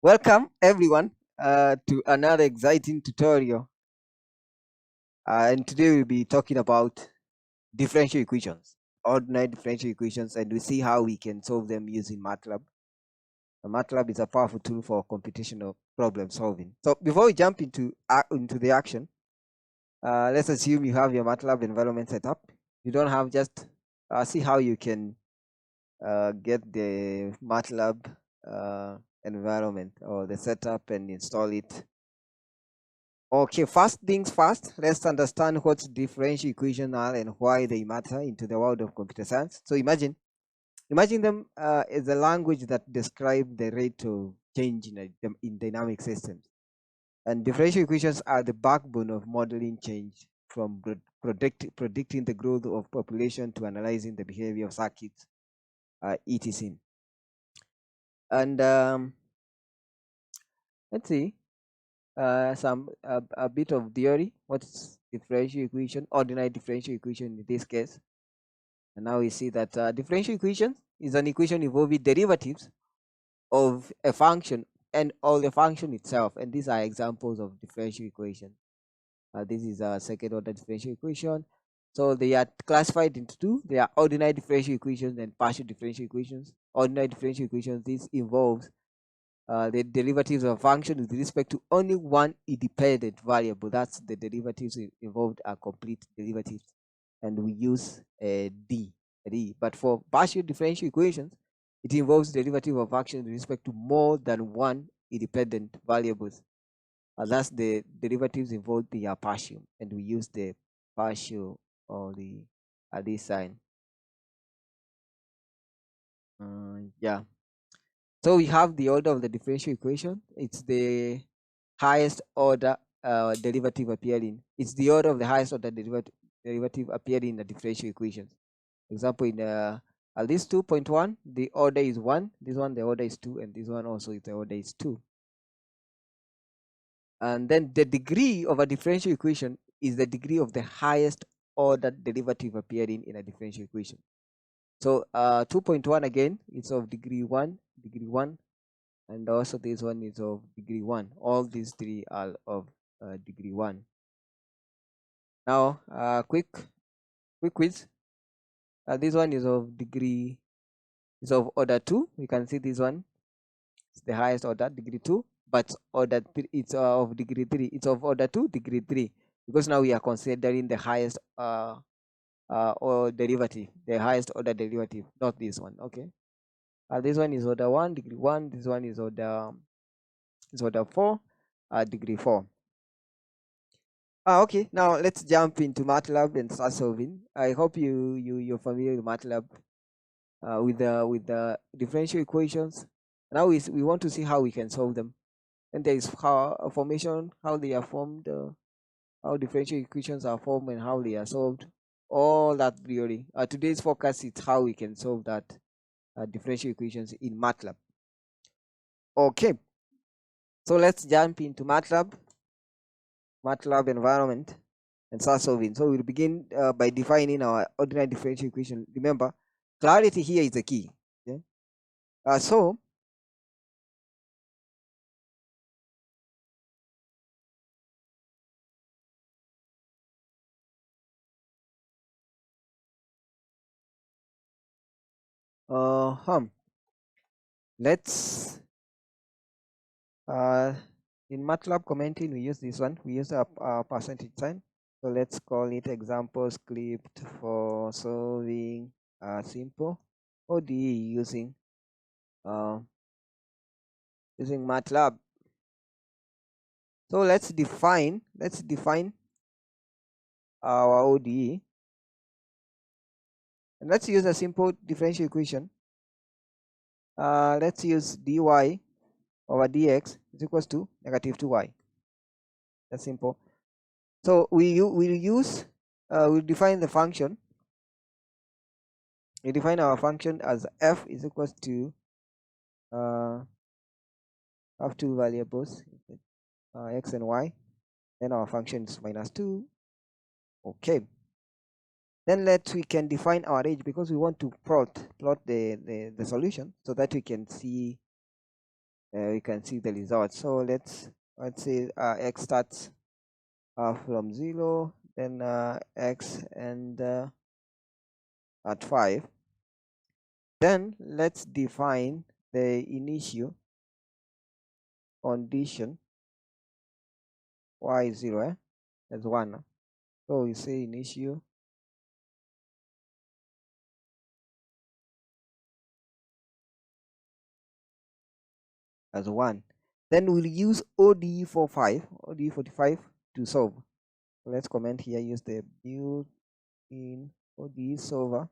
Welcome everyone to another exciting tutorial. And today we'll be talking about differential equations, ordinary differential equations, and we see how we can solve them using MATLAB. MATLAB is a powerful tool for computational problem solving. So before we jump into the action, let's assume you have your MATLAB environment set up. You don't have, just see how you can get the MATLAB environment or the setup and install it. Okay, first things first, let's understand what differential equations are and why they matter into the world of computer science. So imagine them as a language that describes the rate of change in dynamic systems. And differential equations are the backbone of modeling change, from predicting the growth of population to analyzing the behavior of circuits, etc. And let's see. A bit of theory. What's differential equation? Ordinary differential equation in this case. And now we see that differential equation is an equation involving derivatives of a function and all the function itself. And these are examples of differential equation. This is a second order differential equation. So they are classified into two. They are ordinary differential equations and partial differential equations. Ordinary differential equations, this involves the derivatives of a function with respect to only one independent variable. That's the derivatives involved are complete derivatives, and we use a d. But for partial differential equations, it involves derivative of function with respect to more than one independent variables. Thus, the derivatives involved, they are partial, and we use the partial or the this sign. Yeah. So we have the order of the differential equation. It's the highest order derivative appearing. It's the order of the highest order derivative appearing in the differential equations. For example, in at least 2.1, the order is 1. This one, the order is 2. And this one also, the order is 2. And then the degree of a differential equation is the degree of the highest order derivative appearing in a differential equation. So 2.1 again, it's of degree 1, and also this one is of degree 1. All these three are of degree 1. Now, quick quiz. This one is of order 2. We can see this one is the highest order, degree 2, but order 3, it's of degree 3. It's of order 2, degree 3, because now we are considering the highest or derivative, the highest order derivative, not this one. Okay. This one is order 1, degree 1. This one is order 4, degree 4. Okay, now let's jump into MATLAB and start solving. I hope you're familiar with MATLAB with the differential equations. Now we want to see how we can solve them. And there is formation, how they are formed, how differential equations are formed, and how they are solved. All that theory. Today's focus is how we can solve that differential equations in MATLAB. Okay, so let's jump into MATLAB environment and start solving. So we'll begin by defining our ordinary differential equation. Remember, clarity here is the key. Okay? So let's in MATLAB commenting, we use this one. We use a percentage sign. So let's call it example script for solving simple ODE using MATLAB. So let's define our ODE, and let's use a simple differential equation. Let's use dy over dx is equals to negative 2y. That's simple. So we'll define the function. We define our function as f is equals to have two variables, x and y. Then our function is minus 2. Okay. Then we can define our range, because we want to plot the solution so that we can see we can see the result. So let's say x starts from 0, then x and at 5. Then let's define the initial condition y is 0 as 1. So we say initial as 1. Then we'll use ODE 45 to solve. Let's comment here, use the built-in ODE solver.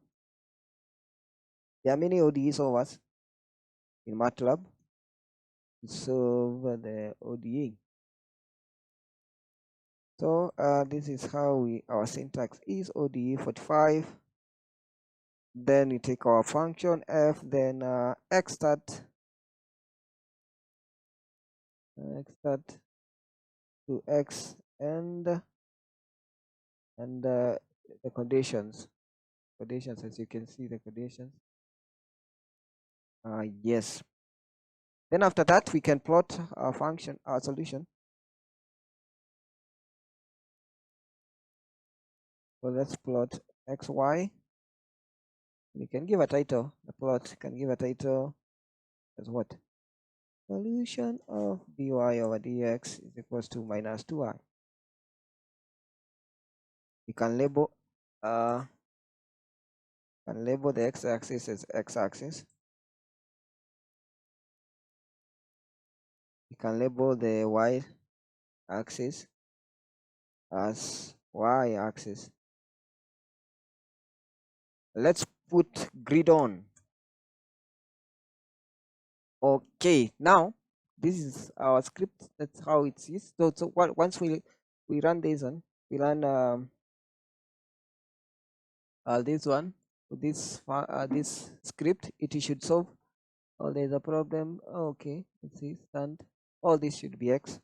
There are many ODE solvers in MATLAB to solve the ODE. So this is how our syntax is ODE 45. Then we take our function f, then x start to x and the conditions, as you can see the conditions. Yes. Then after that we can plot our function, our solution. So let's plot xy. You can give a title. The plot can give a title as what? Solution of dy over dx is equals to minus 2y. You can label the x-axis as x-axis. You can label the y-axis as y-axis. Let's put grid on. Okay, now this is our script. That's how it is. So once we run this one, we run this one, this script, it should solve. Oh, there's a problem. Okay, let's see, stand. All this should be x.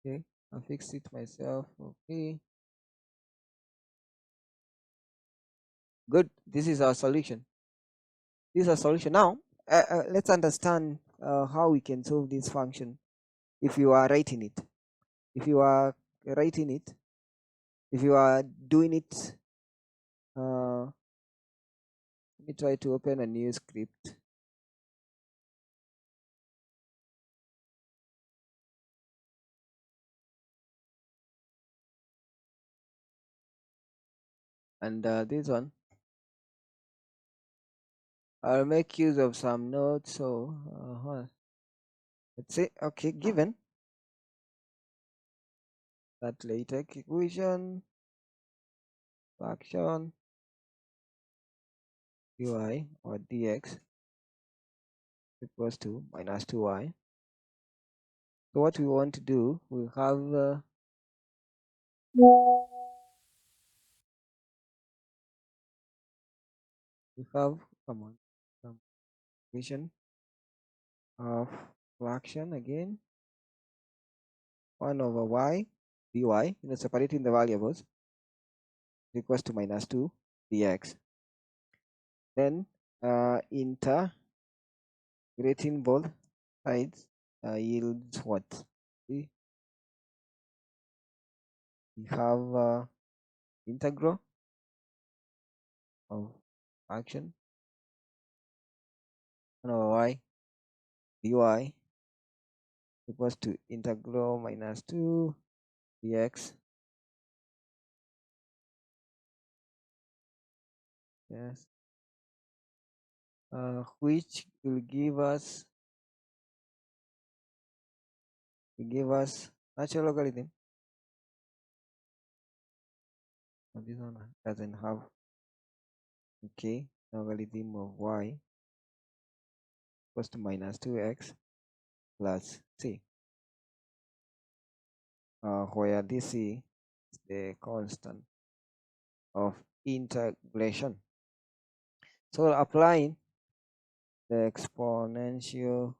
Okay, I'll fix it myself. Okay, good. This is our solution. This is our solution. Now let's understand how we can solve this function if you are writing it. If you are doing it, let me try to open a new script. And this one, I'll make use of some notes. So let's say, okay, given that latex equation fraction dy or dx equals to minus 2y. So what we want to do, we have come on, some equation of fraction again, 1 over y dy, separating the variables, equals to minus 2 dx. Then integrating both sides yields what? We have integral of fraction 1 over y dy equals to integral minus 2 dx. Yes. Which will give us natural logarithm. Now this one doesn't have, okay, logarithm of y equals to minus 2x plus c, where this c is the constant of integration. So applying the exponential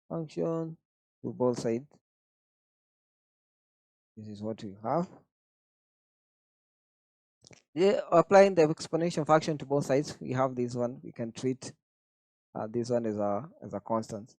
function to both sides, this is what we have. Yeah, applying the exponential function to both sides, we have this one. We can treat this one as a constant.